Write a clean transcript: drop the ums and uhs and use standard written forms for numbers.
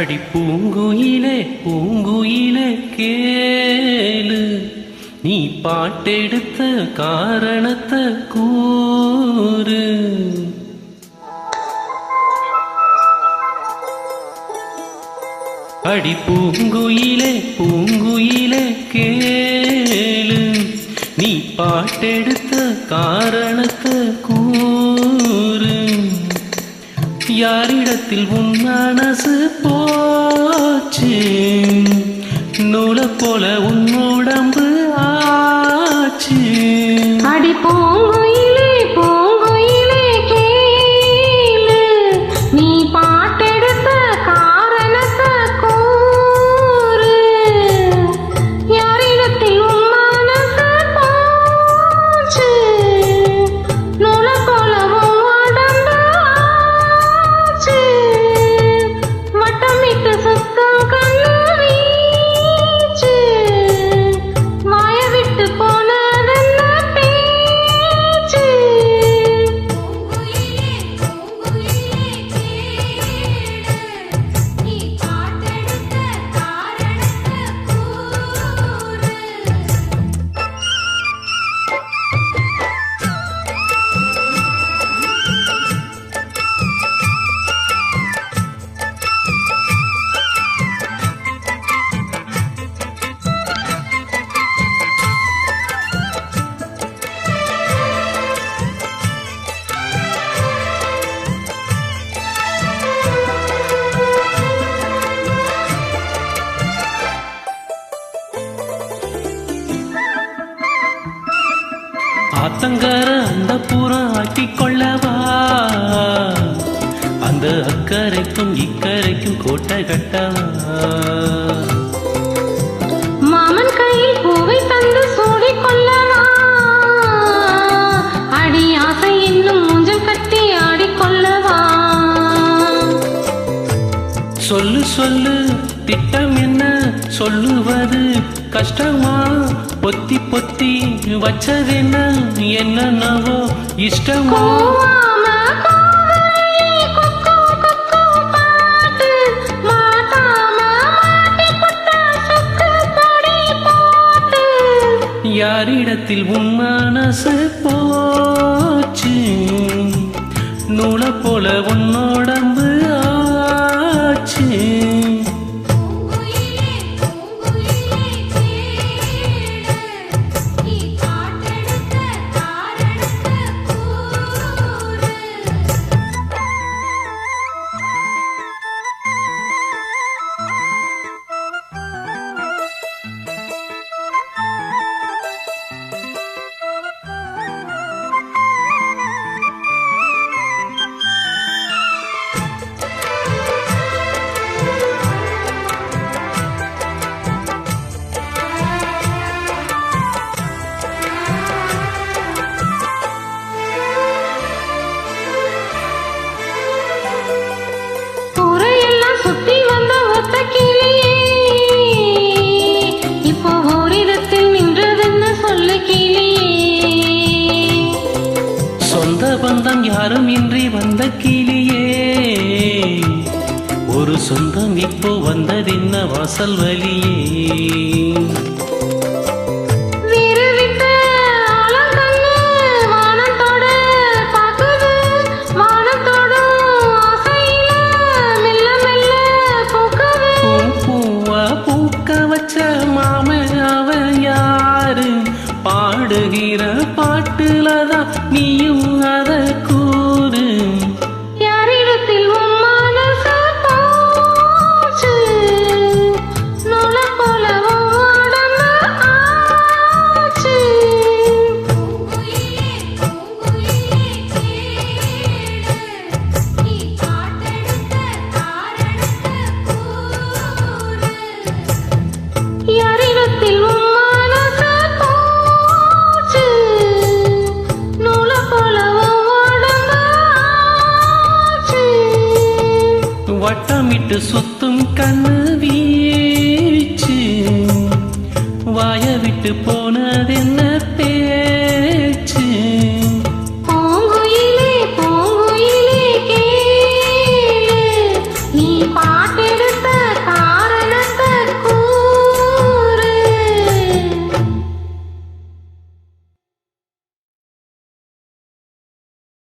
அடி பூங்குயிலே பூங்குயிலே கேளு, நீ பாட்டெடுத்த காரணத்தை கூறு. அடி பூங்குயிலே பூங்குயிலே கேளு, நீ பாட்டெடுத்த காரணத்தை கூறு. யாரிடத்தில் உன் மனசு போச்சு, நூலை போல உன் உடம்பு ஆச்சு. அடி பூங்குயிலே பூங்குயிலே கேளு, நீ பாட்டெடுத்த காரணத்தை கூறு. யாரிடத்தில் உன் மனசு போச்சு, நூலை போல உன் உடம்பு ஆச்சு. வட்டமிட்டு சுத்தம் கண்ணு வீச்சு, வாய விட்டு போனதென்ன பேச்சு. பூங்குயிலே பூங்குயிலே கேளு, நீ பாட்டெடுத்த காரணத்தை கூறு. ஆத்தங்கர அந்த புறம் ஆக்கிக் கொள்ளவா, அந்த அக்கரைக்கும் இக்கரைக்கும் கோட்டை கட்டவா. மாமன் கையில் பூவை தந்து சூடிக் கொள்ளவா, அடி ஆசை என்னும் மூஞ்சல் கட்டி ஆடிக்கொள்ளவா. சொல்லு சொல்லு திட்டம் என்ன, சொல்லுவது கஷ்டமா. பொத்தி பொத்தி வச்சதென்ன, என்னவோ இஷ்டமோ. கூவாம கோவிலே கொக்கு கொக்கு பாட்டு, மாட்டாம மாட்டிப்புட்ட சொக்கு பொடி போட்டு. யாரிடத்தில் உன் மனசு போச்சு, நூலை போல உன்னோடம்பு ஆச்சு. சுத்தி வந்த ஒத்த கிளியே, இப்போ ஓரிடத்தில் நின்றதென்ன சொல்லு கிளியே. சொந்த பந்தம் யாரும் இன்றி வந்த கிளியே, ஒரு சொந்தம் இப்போ வந்ததென்ன வாசல் வழியே. பாடுகிற பாட்டுலதான் நீயும் அத கூறு. யாரிடத்தில் உன் மனசு போச்சு, நூலை போல உடம்பு ஆச்சு. பூங்குயிலே பூங்குயிலே கேளு, நீ பாட்டெடுத்த காரணத்தை கூறு. யாரிடத்தில் உன் வட்டமிட்டு சுத்தும் கண்ணு வீச்சு, வாய விட்டு போ